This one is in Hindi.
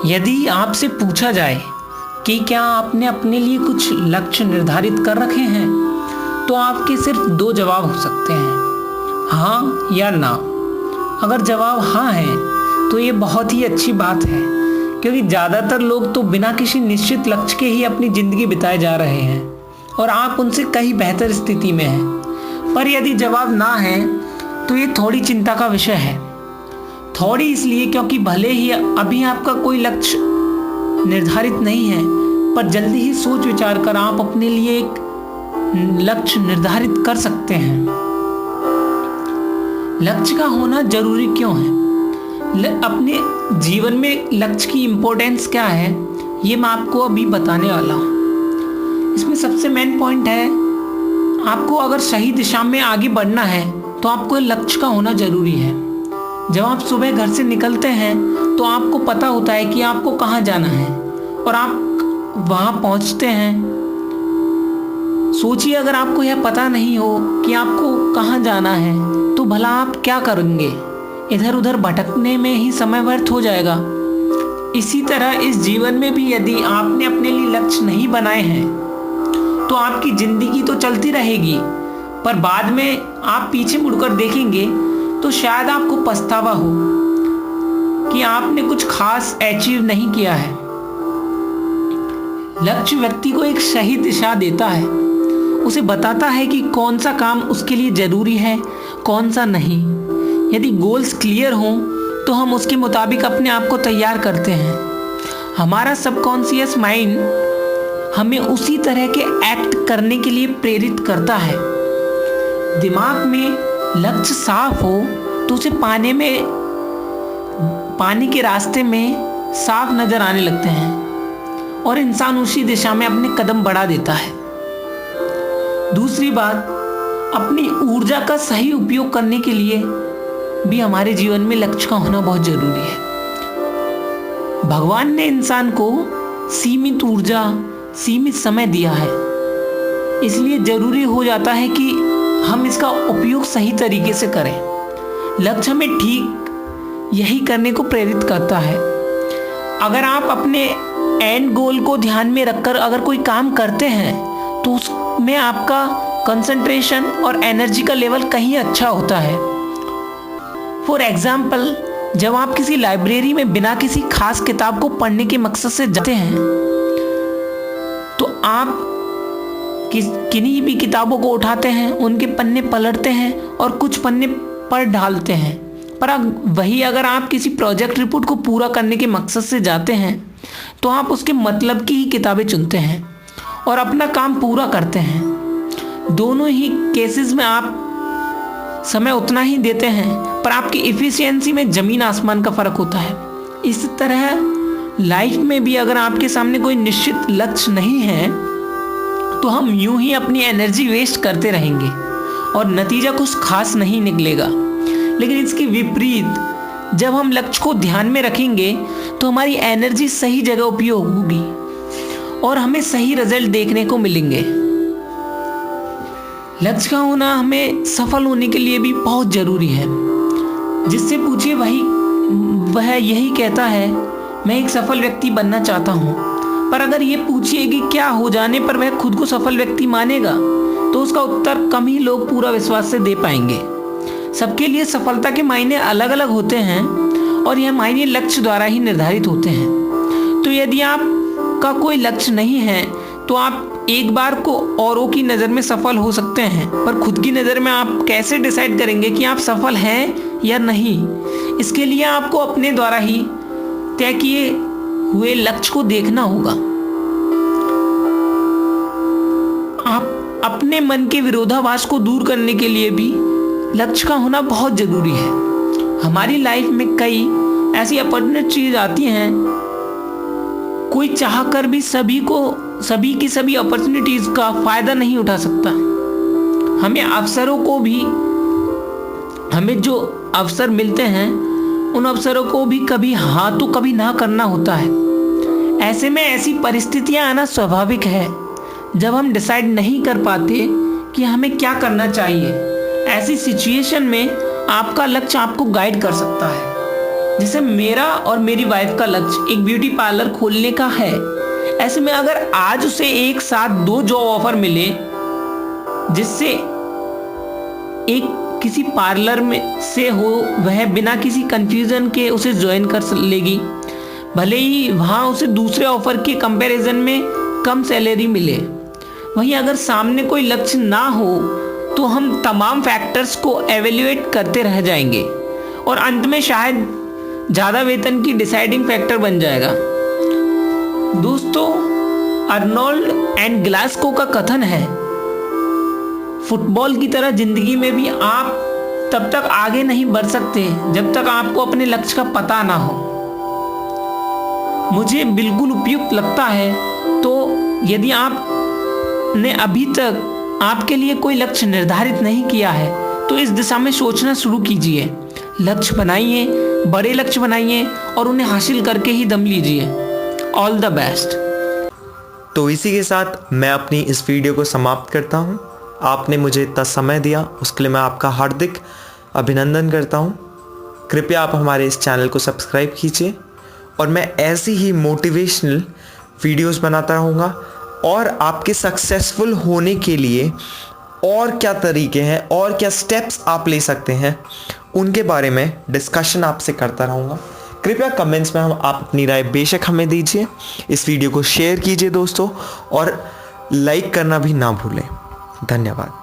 यदि आपसे पूछा जाए कि क्या आपने अपने लिए कुछ लक्ष्य निर्धारित कर रखे हैं, तो आपके सिर्फ दो जवाब हो सकते हैं, हाँ या ना। अगर जवाब हाँ है तो ये बहुत ही अच्छी बात है, क्योंकि ज़्यादातर लोग तो बिना किसी निश्चित लक्ष्य के ही अपनी ज़िंदगी बिताए जा रहे हैं और आप उनसे कहीं बेहतर स्थिति में हैं। पर यदि जवाब ना है तो ये थोड़ी चिंता का विषय है। थोड़ी इसलिए क्योंकि भले ही अभी आपका कोई लक्ष्य निर्धारित नहीं है, पर जल्दी ही सोच विचार कर आप अपने लिए एक लक्ष्य निर्धारित कर सकते हैं। लक्ष्य का होना जरूरी क्यों है? अपने जीवन में लक्ष्य की इम्पोर्टेंस क्या है, ये मैं आपको अभी बताने वाला हूँ। इसमें सबसे मेन पॉइंट है, आपको अगर सही दिशा में आगे बढ़ना है तो आपको लक्ष्य का होना जरूरी है। जब आप सुबह घर से निकलते हैं तो आपको पता होता है कि आपको कहाँ जाना है और आप वहाँ पहुँचते हैं। सोचिए, अगर आपको यह पता नहीं हो कि आपको कहाँ जाना है तो भला आप क्या करेंगे? इधर उधर भटकने में ही समय व्यर्थ हो जाएगा। इसी तरह इस जीवन में भी यदि आपने अपने लिए लक्ष्य नहीं बनाए हैं तो आपकी जिंदगी तो चलती रहेगी, पर बाद में आप पीछे मुड़कर देखेंगे तो शायद आपको पछतावा हो कि आपने कुछ खास अचीव नहीं किया है। लक्ष्य व्यक्ति को एक सही दिशा देता है, उसे बताता है कि कौन सा काम उसके लिए जरूरी है, कौन सा नहीं। यदि गोल्स क्लियर हों तो हम उसके मुताबिक अपने आप को तैयार करते हैं। हमारा सबकॉन्शियस माइंड हमें उसी तरह के एक्ट करने के लिए प्रेरित करता है। दिमाग में लक्ष्य साफ हो तो उसे पाने के रास्ते में साफ नजर आने लगते हैं और इंसान उसी दिशा में अपने कदम बढ़ा देता है। दूसरी बात, अपनी ऊर्जा का सही उपयोग करने के लिए भी हमारे जीवन में लक्ष्य का होना बहुत जरूरी है। भगवान ने इंसान को सीमित ऊर्जा, सीमित समय दिया है, इसलिए जरूरी हो जाता है कि हम इसका उपयोग सही तरीके से करें। लक्ष्य हमें ठीक यही करने को प्रेरित करता है। अगर आप अपने एंड गोल को ध्यान में रखकर अगर कोई काम करते हैं तो उसमें आपका कंसंट्रेशन और एनर्जी का लेवल कहीं अच्छा होता है। फॉर एग्जाम्पल, जब आप किसी लाइब्रेरी में बिना किसी खास किताब को पढ़ने के मकसद से जाते हैं तो आप किन्हीं भी किताबों को उठाते हैं, उनके पन्ने पलटते हैं और कुछ पन्ने पढ़ डालते हैं। पर वही अगर आप किसी प्रोजेक्ट रिपोर्ट को पूरा करने के मकसद से जाते हैं तो आप उसके मतलब की ही किताबें चुनते हैं और अपना काम पूरा करते हैं। दोनों ही केसेस में आप समय उतना ही देते हैं, पर आपकी इफिशियंसी में ज़मीन आसमान का फ़र्क होता है। इस तरह लाइफ में भी अगर आपके सामने कोई निश्चित लक्ष्य नहीं है तो हम यूं ही अपनी एनर्जी वेस्ट करते रहेंगे और नतीजा कुछ खास नहीं निकलेगा। लेकिन इसके विपरीत जब हम लक्ष्य को ध्यान में रखेंगे तो हमारी एनर्जी सही जगह उपयोग होगी और हमें सही रिजल्ट देखने को मिलेंगे। लक्ष्य का होना हमें सफल होने के लिए भी बहुत जरूरी है। जिससे पूछिए वह यही कहता है, मैं एक सफल व्यक्ति बनना चाहता हूँ। पर अगर ये पूछिए कि क्या हो जाने पर वह खुद को सफल व्यक्ति मानेगा, तो उसका उत्तर कम ही लोग पूरा विश्वास से दे पाएंगे। सबके लिए सफलता के मायने अलग अलग होते हैं और यह मायने लक्ष्य द्वारा ही निर्धारित होते हैं। तो यदि आपका कोई लक्ष्य नहीं है तो आप एक बार को औरों की नज़र में सफल हो सकते हैं, पर खुद की नज़र में आप कैसे डिसाइड करेंगे कि आप सफल हैं या नहीं? इसके लिए आपको अपने द्वारा ही तय किए हुए लक्ष्य को देखना होगा। आप अपने मन के विरोधाभास को दूर करने के लिए भी लक्ष्य का होना बहुत जरूरी है। हमारी लाइफ में कई ऐसी अपॉर्चुनिटीज आती हैं, कोई चाहकर भी सभी की सभी अपॉर्चुनिटीज का फायदा नहीं उठा सकता। हमें जो अवसर मिलते हैं उन अवसरों को भी कभी हाँ तो कभी ना करना होता है। ऐसे में ऐसी परिस्थितियां आना स्वाभाविक है जब हम डिसाइड नहीं कर पाते कि हमें क्या करना चाहिए। ऐसी सिचुएशन में आपका लक्ष्य आपको गाइड कर सकता है। जैसे मेरा और मेरी वाइफ का लक्ष्य एक ब्यूटी पार्लर खोलने का है। ऐसे में अगर आज उसे एक साथ 2 जॉब ऑफर मिले, जिससे एक किसी पार्लर में से हो, वह बिना किसी कंफ्यूजन के उसे ज्वाइन कर लेगी, भले ही वहाँ उसे दूसरे ऑफर के कंपैरिजन में कम सैलरी मिले। वहीं अगर सामने कोई लक्ष्य ना हो तो हम तमाम फैक्टर्स को एवेल्युएट करते रह जाएंगे और अंत में शायद ज़्यादा वेतन की डिसाइडिंग फैक्टर बन जाएगा। दोस्तों, अर्नोल्ड एंड ग्लासगो का कथन है, फुटबॉल की तरह जिंदगी में भी आप तब तक आगे नहीं बढ़ सकते जब तक आपको अपने लक्ष्य का पता ना हो। मुझे बिल्कुल उपयुक्त लगता है। तो यदि आपने अभी तक आपके लिए कोई लक्ष्य निर्धारित नहीं किया है तो इस दिशा में सोचना शुरू कीजिए। लक्ष्य बनाइए, बड़े लक्ष्य बनाइए और उन्हें हासिल करके ही दम लीजिए। All the best. तो इसी के साथ मैं अपनी इस वीडियो को समाप्त करता हूँ। आपने मुझे इतना समय दिया उसके लिए मैं आपका हार्दिक अभिनंदन करता हूँ। कृपया आप हमारे इस चैनल को सब्सक्राइब कीजिए और मैं ऐसी ही मोटिवेशनल वीडियोस बनाता रहूँगा और आपके सक्सेसफुल होने के लिए और क्या तरीके हैं और क्या स्टेप्स आप ले सकते हैं उनके बारे में डिस्कशन आपसे करता रहूँगा। कृपया कमेंट्स में आप अपनी राय बेशक हमें दीजिए। इस वीडियो को शेयर कीजिए दोस्तों और लाइक करना भी ना भूलें। धन्यवाद।